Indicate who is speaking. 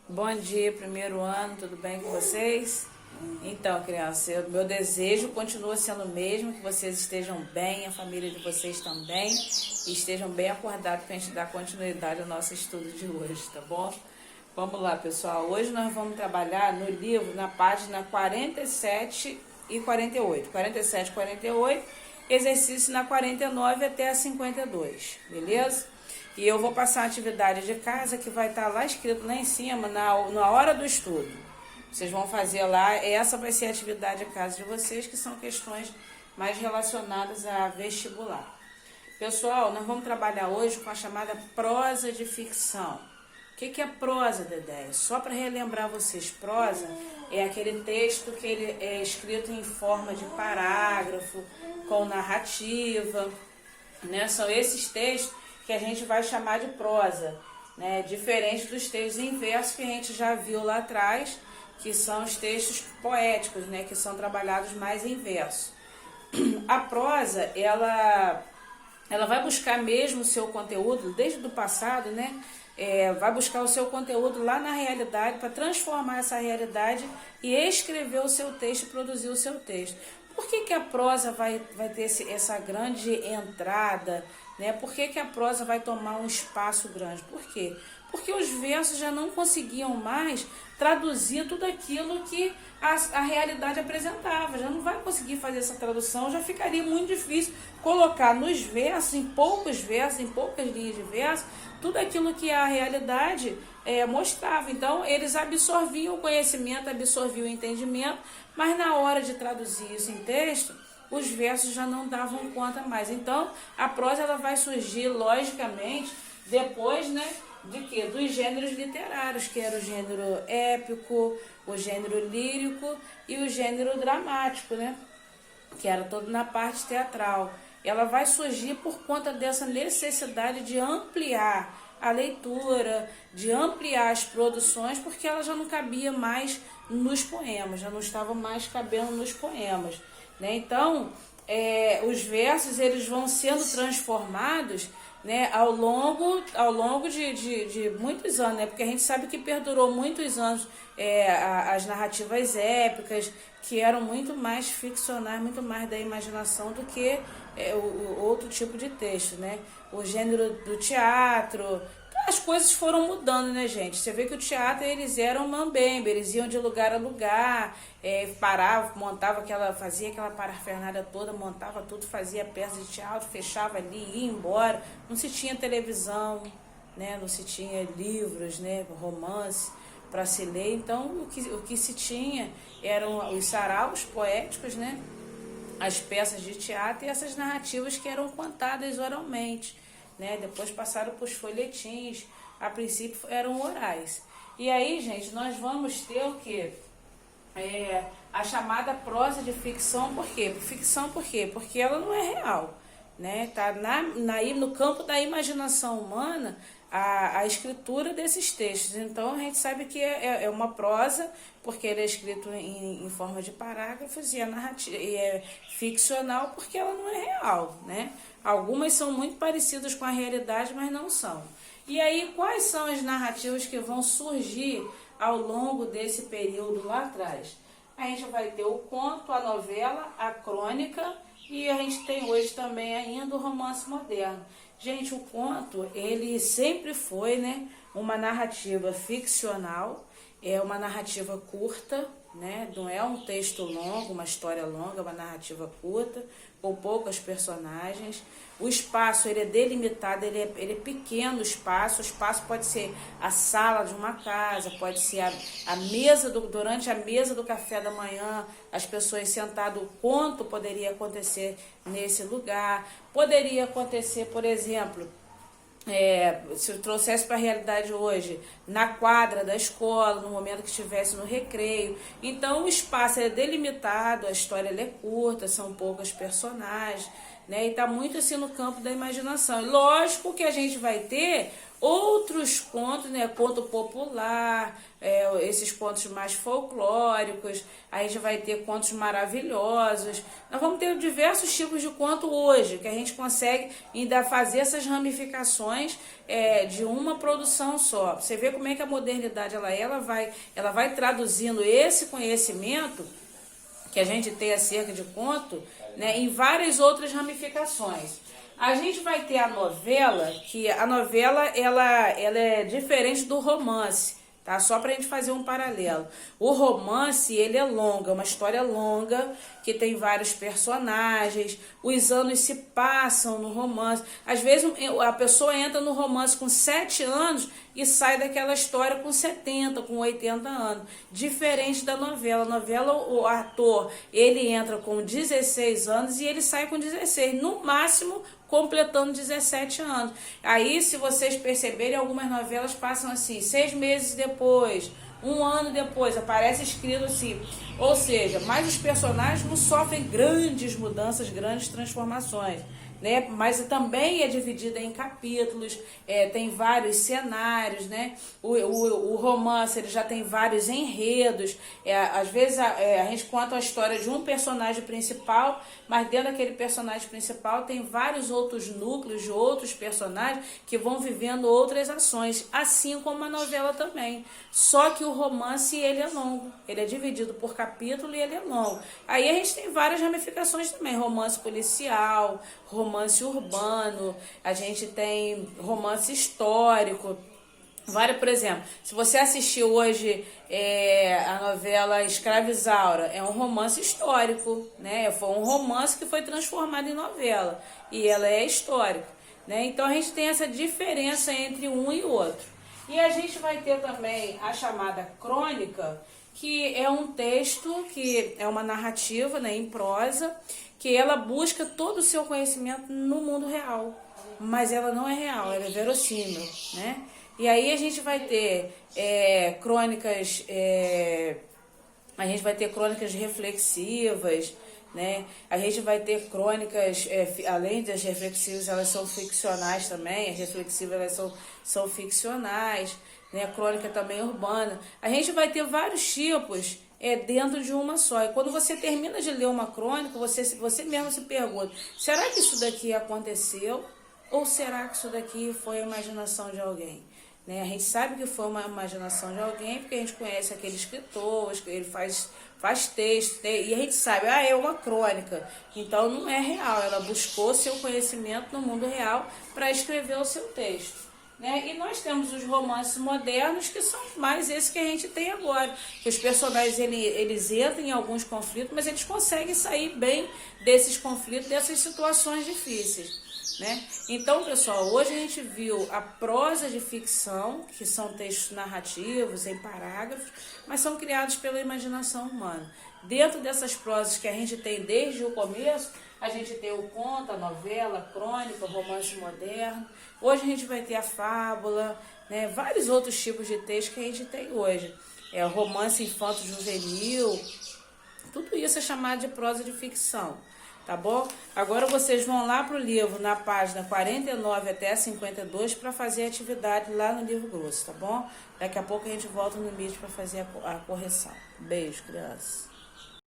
Speaker 1: Bom dia, primeiro ano, tudo bem com vocês? Então, crianças, meu desejo continua sendo o mesmo, que vocês estejam bem, a família de vocês também, e estejam bem acordados para a gente dar continuidade ao nosso estudo de hoje, tá bom? Vamos lá, pessoal. Hoje nós vamos trabalhar no livro, na página 47 e 48. 47 e 48, exercício na 49 até a 52, beleza? E eu vou passar a atividade de casa que vai estar lá escrito lá em cima, na hora do estudo. Vocês vão fazer lá, essa vai ser a atividade de casa de vocês, que são questões mais relacionadas a vestibular. Pessoal, nós vamos trabalhar hoje com a chamada prosa de ficção. O que é prosa, Dedé? Só para relembrar vocês, prosa é aquele texto que ele é escrito em forma de parágrafo, com narrativa, né? São esses textos que a gente vai chamar de prosa, né? Diferente dos textos em verso que a gente já viu lá atrás, que são os textos poéticos, né? Que são trabalhados mais em verso. A prosa, ela vai buscar mesmo o seu conteúdo, desde o passado, né? Vai buscar o seu conteúdo lá na realidade, para transformar essa realidade e escrever o seu texto, produzir o seu texto. Por que a prosa vai ter essa grande entrada, né? Por que a prosa vai tomar um espaço grande? Por quê? Porque os versos já não conseguiam mais traduzir tudo aquilo que a realidade apresentava. Já não vai conseguir fazer essa tradução, já ficaria muito difícil colocar nos versos, em poucas linhas de verso, tudo aquilo que a realidade mostrava. Então, eles absorviam o conhecimento, absorviam o entendimento, mas na hora de traduzir isso em texto, os versos já não davam conta mais. Então, a prosa ela vai surgir, logicamente, depois, né, de quê? Dos gêneros literários, que era o gênero épico, o gênero lírico e o gênero dramático, né, que era todo na parte teatral. Ela vai surgir por conta dessa necessidade de ampliar a leitura, de ampliar as produções, porque ela já não cabia mais nos poemas, já não estava mais cabendo nos poemas, né? Então, os versos eles vão sendo transformados, né, ao longo de muitos anos, né? Porque a gente sabe que perdurou muitos anos as narrativas épicas, que eram muito mais ficcionais, muito mais da imaginação do que o outro tipo de texto, né? O gênero do teatro, as coisas foram mudando, né, gente? Você vê que o teatro, eles eram mambembe, eles iam de lugar a lugar, paravam, fazia aquela parafernália toda, montava tudo, fazia peça de teatro, fechava ali, ia embora. Não se tinha televisão, né? Não se tinha livros, né? Romance para se ler. Então, o que se tinha eram os saraus poéticos, né? As peças de teatro e essas narrativas que eram contadas oralmente, né? Depois passaram para os folhetins, a princípio eram orais. E aí, gente, nós vamos ter o quê? A chamada prosa de ficção. Por quê? Ficção por quê? Porque ela não é real, né? Tá no campo da imaginação humana a escritura desses textos. Então a gente sabe que é uma prosa, porque ele é escrito em forma de parágrafos, e é ficcional porque ela não é real, né? Algumas são muito parecidas com a realidade, mas não são. E aí, quais são as narrativas que vão surgir ao longo desse período lá atrás? A gente vai ter o conto, a novela, a crônica, e a gente tem hoje também ainda o romance moderno. Gente, o conto, ele sempre foi, né, uma narrativa ficcional, é uma narrativa curta, né, não é um texto longo, uma história longa, é uma narrativa curta, com poucas personagens. O espaço, ele é delimitado, ele é pequeno o espaço pode ser a sala de uma casa, pode ser a mesa, durante a mesa do café da manhã, as pessoas sentadas, o conto poderia acontecer nesse lugar, poderia acontecer, por exemplo, se eu trouxesse para a realidade hoje, na quadra da escola, no momento que estivesse no recreio. Então o espaço é delimitado, a história é curta, são poucas personagens, né? E está muito assim no campo da imaginação. E lógico que a gente vai ter outros contos, né, conto popular, esses contos mais folclóricos, a gente vai ter contos maravilhosos. Nós vamos ter diversos tipos de conto hoje, que a gente consegue ainda fazer essas ramificações de uma produção só. Você vê como é que a modernidade ela vai traduzindo esse conhecimento que a gente tem acerca de conto, né, em várias outras ramificações. A gente vai ter a novela, que a novela ela é diferente do romance, tá? Só para a gente fazer um paralelo. O romance, ele é longo, é uma história longa, que tem vários personagens, os anos se passam no romance. Às vezes a pessoa entra no romance com 7 anos e sai daquela história com 70, com 80 anos. Diferente da novela. A novela, o ator, ele entra com 16 anos e ele sai com 16. No máximo, completando 17 anos. Aí, se vocês perceberem, algumas novelas passam assim, 6 meses depois, 1 ano depois, aparece escrito assim. Ou seja, mas os personagens não sofrem grandes mudanças, grandes transformações, né? Mas também é dividida em capítulos, tem vários cenários, né? O romance, ele já tem vários enredos, às vezes a gente conta a história de um personagem principal, mas dentro daquele personagem principal tem vários outros núcleos de outros personagens que vão vivendo outras ações, assim como a novela também. Só que o romance, ele é longo, ele é dividido por capítulo e ele é longo. Aí a gente tem várias ramificações também, romance policial, romance urbano, a gente tem romance histórico. Por exemplo, se você assistiu hoje a novela Escrava Isaura, é um romance histórico, né? Foi um romance que foi transformado em novela e ela é histórica, né? Então a gente tem essa diferença entre um e o outro. E a gente vai ter também a chamada crônica, que é um texto, que é uma narrativa, né, em prosa, que ela busca todo o seu conhecimento no mundo real, mas ela não é real, ela é verossímil, né? E aí a gente vai ter crônicas, a gente vai ter crônicas reflexivas, né? A gente vai ter crônicas, além das reflexivas, elas são ficcionais também, as reflexivas elas são ficcionais, né? A crônica também urbana. A gente vai ter vários tipos dentro de uma só. E quando você termina de ler uma crônica, você mesmo se pergunta, será que isso daqui aconteceu? Ou será que isso daqui foi a imaginação de alguém? Né? A gente sabe que foi uma imaginação de alguém, porque a gente conhece aquele escritor, ele faz texto, e a gente sabe, é uma crônica, então não é real, ela buscou seu conhecimento no mundo real para escrever o seu texto. Né? E nós temos os romances modernos, que são mais esses que a gente tem agora, que os personagens eles entram em alguns conflitos, mas eles conseguem sair bem desses conflitos, dessas situações difíceis. Né? Então, pessoal, hoje a gente viu a prosa de ficção, que são textos narrativos em parágrafos, mas são criados pela imaginação humana. Dentro dessas prosas que a gente tem desde o começo, a gente tem o conto, a novela, a crônica, o romance moderno. Hoje a gente vai ter a fábula, né? Vários outros tipos de texto que a gente tem hoje. O romance infanto-juvenil, tudo isso é chamado de prosa de ficção. Tá bom? Agora vocês vão lá para o livro, na página 49 até 52, para fazer a atividade lá no livro grosso, tá bom? Daqui a pouco a gente volta no vídeo para fazer a correção. Beijo, crianças.